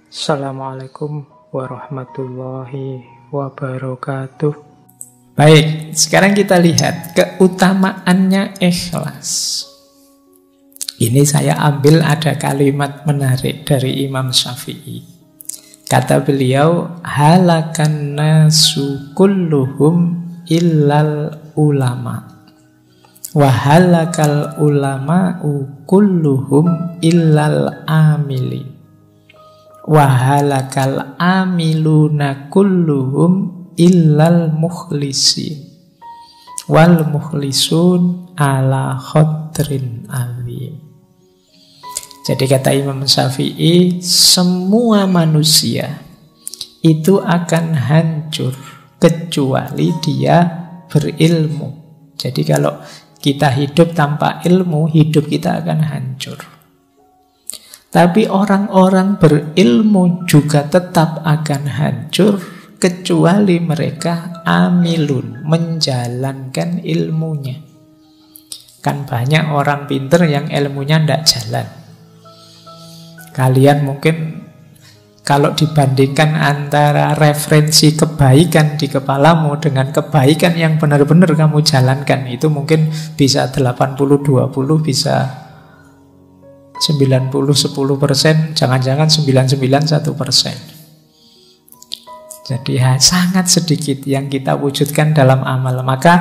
Assalamualaikum warahmatullahi wabarakatuh. Baik, sekarang kita lihat keutamaannya ikhlas. Ini saya ambil ada kalimat menarik dari Imam Syafi'i. Kata beliau, halakan nasu kulluhum illal ulama. Wa halakal ulama'u kulluhum illal amili. Wa halakal amiluna kulluhum illal mukhlisin. Wal mukhlisun ala khadrin azim. Jadi kata Imam Syafi'i, semua manusia itu akan hancur kecuali dia berilmu. Jadi kalau kita hidup tanpa ilmu, hidup kita akan hancur. Tapi orang-orang berilmu juga tetap akan hancur kecuali mereka amilun, menjalankan ilmunya. Kan banyak orang pinter yang ilmunya tidak jalan. Kalian mungkin kalau dibandingkan antara referensi kebaikan di kepalamu dengan kebaikan yang benar-benar kamu jalankan, itu mungkin bisa 80-20, bisa 90-10%, jangan-jangan 99-1%. Jadi sangat sedikit yang kita wujudkan dalam amal. Maka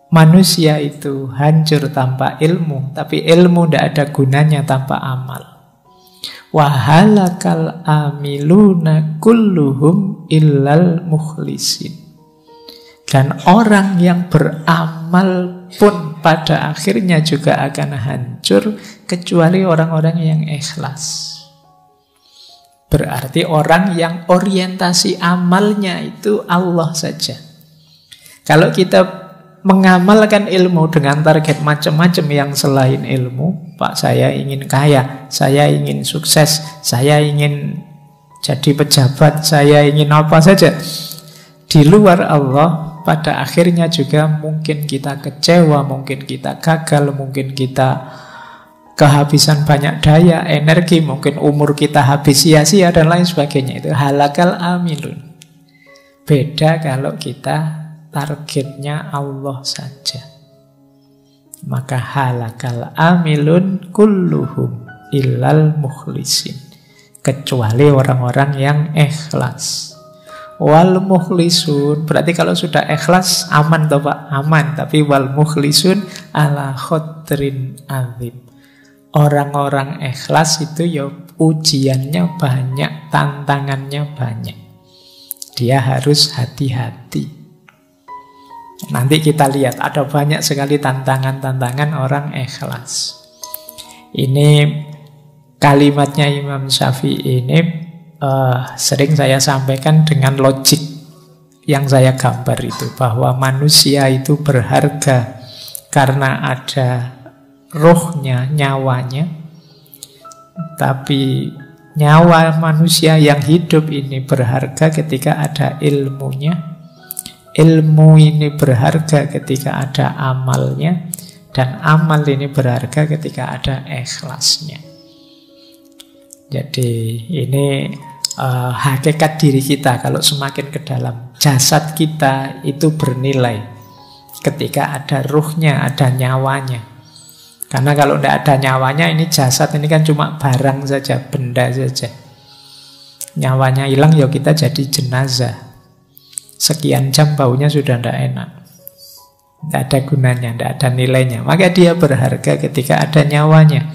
manusia itu hancur tanpa ilmu, tapi ilmu tidak ada gunanya tanpa amal. Wahalakal amiluna kulluhum illal mukhlisin. Dan orang yang beramal pun pada akhirnya juga akan hancur kecuali orang-orang yang ikhlas. Berarti orang yang orientasi amalnya itu Allah saja. Kalau kita mengamalkan ilmu dengan target macam-macam yang selain ilmu, Pak, saya ingin kaya, saya ingin sukses, saya ingin jadi pejabat, saya ingin apa saja, di luar Allah, pada akhirnya juga mungkin kita kecewa, mungkin kita gagal, mungkin kita kehabisan banyak daya, energi, mungkin umur kita habis sia-sia dan lain sebagainya. Itu halakal amilun. Beda kalau kita targetnya Allah saja. Maka halakal amilun kulluhum illal mukhlisin. Kecuali orang-orang yang ikhlas. Wal mukhlisun, berarti kalau sudah ikhlas aman toh Pak? Aman. Tapi wal mukhlisun ala khadrin azim. Orang-orang ikhlas itu ya ujiannya banyak, tantangannya banyak. Dia harus hati-hati. Nanti kita lihat ada banyak sekali tantangan-tantangan orang ikhlas. Ini kalimatnya Imam Syafi'i ini sering saya sampaikan dengan logik yang saya gambar itu, bahwa manusia itu berharga karena ada rohnya, nyawanya. Tapi nyawa manusia yang hidup ini berharga ketika ada ilmunya. Ilmu ini berharga ketika ada amalnya, dan amal ini berharga ketika ada ikhlasnya. Jadi ini hakikat diri kita. Kalau semakin ke dalam, jasad kita itu bernilai ketika ada ruhnya, ada nyawanya. Karena kalau tidak ada nyawanya, ini jasad ini kan cuma barang saja, benda saja. Nyawanya hilang, ya kita jadi jenazah. Sekian jam baunya sudah tidak enak, tidak ada gunanya, tidak ada nilainya. Maka dia berharga ketika ada nyawanya.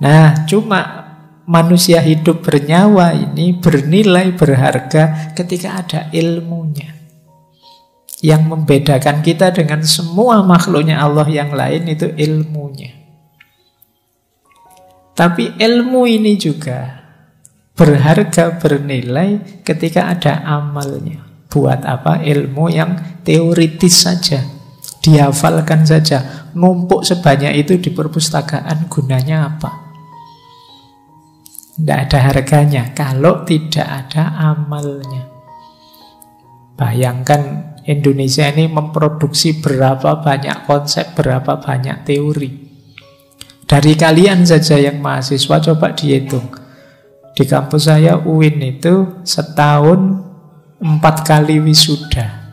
Nah, cuma manusia hidup bernyawa ini bernilai, berharga ketika ada ilmunya. Yang membedakan kita dengan semua makhluknya Allah yang lain itu ilmunya. Tapi ilmu ini juga berharga, bernilai ketika ada amalnya. Buat apa ilmu yang teoritis saja, dihafalkan saja, numpuk sebanyak itu di perpustakaan, gunanya apa? Tidak ada harganya kalau tidak ada amalnya. Bayangkan Indonesia ini memproduksi berapa banyak konsep, berapa banyak teori. Dari kalian saja yang mahasiswa, coba dihitung. Di kampus saya UIN itu setahun 4 kali wisuda.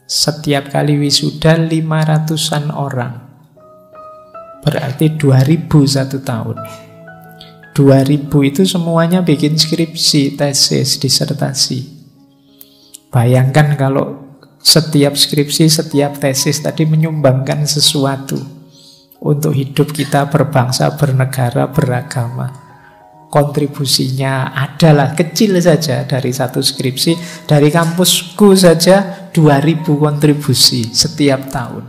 Setiap kali wisuda 500-an orang. Berarti 2000 satu tahun. 2000 itu semuanya bikin skripsi, tesis, disertasi. Bayangkan kalau setiap skripsi, setiap tesis tadi menyumbangkan sesuatu untuk hidup kita berbangsa, bernegara, beragama. Kontribusinya adalah kecil saja dari satu skripsi. Dari kampusku saja 2000 kontribusi setiap tahun.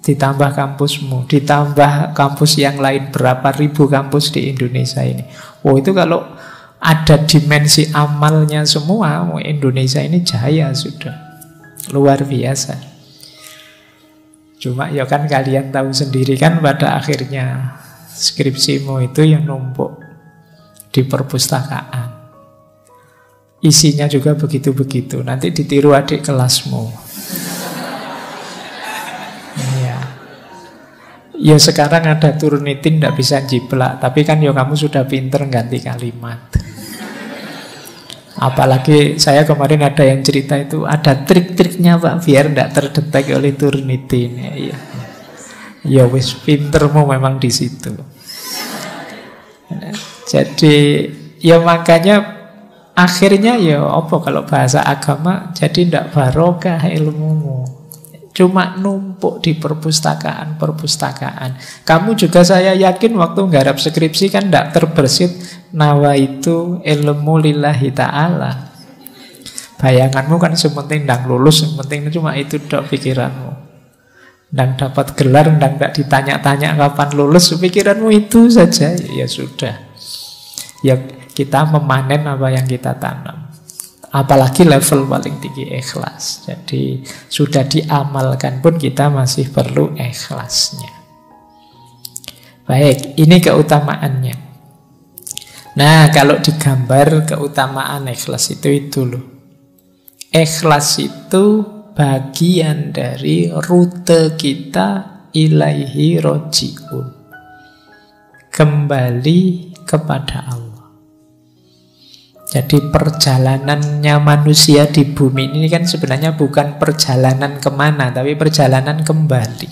Ditambah kampusmu, ditambah kampus yang lain, berapa ribu kampus di Indonesia ini. Oh, itu kalau ada dimensi amalnya semua, Indonesia ini jaya sudah. Luar biasa. Cuma ya kan kalian tahu sendiri kan pada akhirnya skripsimu itu yang numpuk di perpustakaan. Isinya juga begitu-begitu. Nanti ditiru adik kelasmu. Ya sekarang ada Turnitin tidak bisa jiplak, tapi kan ya kamu sudah pinter ganti kalimat. Apalagi saya kemarin ada yang cerita itu ada trik-triknya Pak biar tidak terdetek oleh Turnitin. Ya wis pintermu memang di situ. Jadi ya makanya akhirnya ya apa kalau bahasa agama jadi tidak barokah ilmumu. Cuma numpuk di perpustakaan. Kamu juga saya yakin waktu nggarap skripsi kan tidak terbersit nawa itu ilmu lillahi ta'ala. Bayanganmu kan sementing ndang lulus, sementing cuma itu dok pikiranmu. Ndang dapat gelar, ndang tidak ditanya-tanya kapan lulus, pikiranmu itu saja. Ya sudah. Ya kita memanen apa yang kita tanam. Apalagi level paling tinggi ikhlas. Jadi sudah diamalkan pun kita masih perlu ikhlasnya. Baik, ini keutamaannya. Nah, kalau digambar keutamaan ikhlas itu loh. Ikhlas itu bagian dari rute kita ilaihi roji'un. Kembali kepada Allah. Jadi perjalanannya manusia di bumi ini kan sebenarnya bukan perjalanan kemana, tapi perjalanan kembali.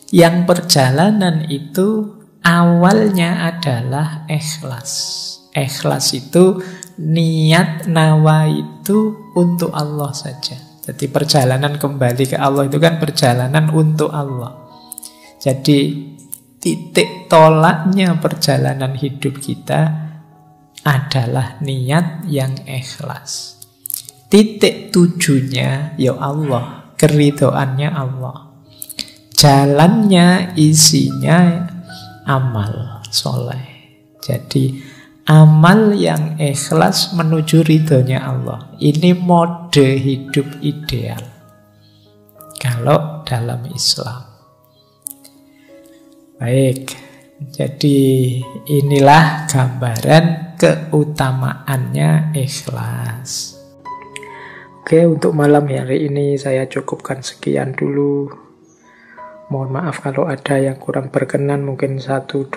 Yang perjalanan itu awalnya adalah ikhlas. Ikhlas itu niat nawa itu untuk Allah saja. Jadi perjalanan kembali ke Allah itu kan perjalanan untuk Allah. Jadi titik tolaknya perjalanan hidup kita adalah niat yang ikhlas. Titik tujunya ya Allah, keridhoannya Allah. Jalannya isinya amal soleh. Jadi amal yang ikhlas menuju ridhonya Allah. Ini mode hidup ideal kalau dalam Islam. Baik, jadi inilah gambaran keutamaannya ikhlas. Oke, untuk malam hari ini saya cukupkan sekian dulu. Mohon maaf kalau ada yang kurang berkenan, mungkin 1-2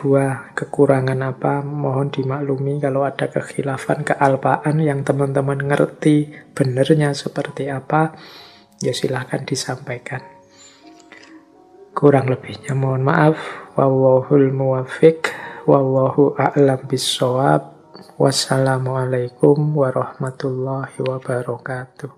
kekurangan apa, mohon dimaklumi. Kalau ada kekhilafan, kealpaan yang teman-teman ngerti benernya seperti apa, ya silahkan disampaikan. Kurang lebihnya mohon maaf. Wallahul muwaffiq, wallahu a'lam bissawab. Wassalamualaikum warahmatullahi wabarakatuh.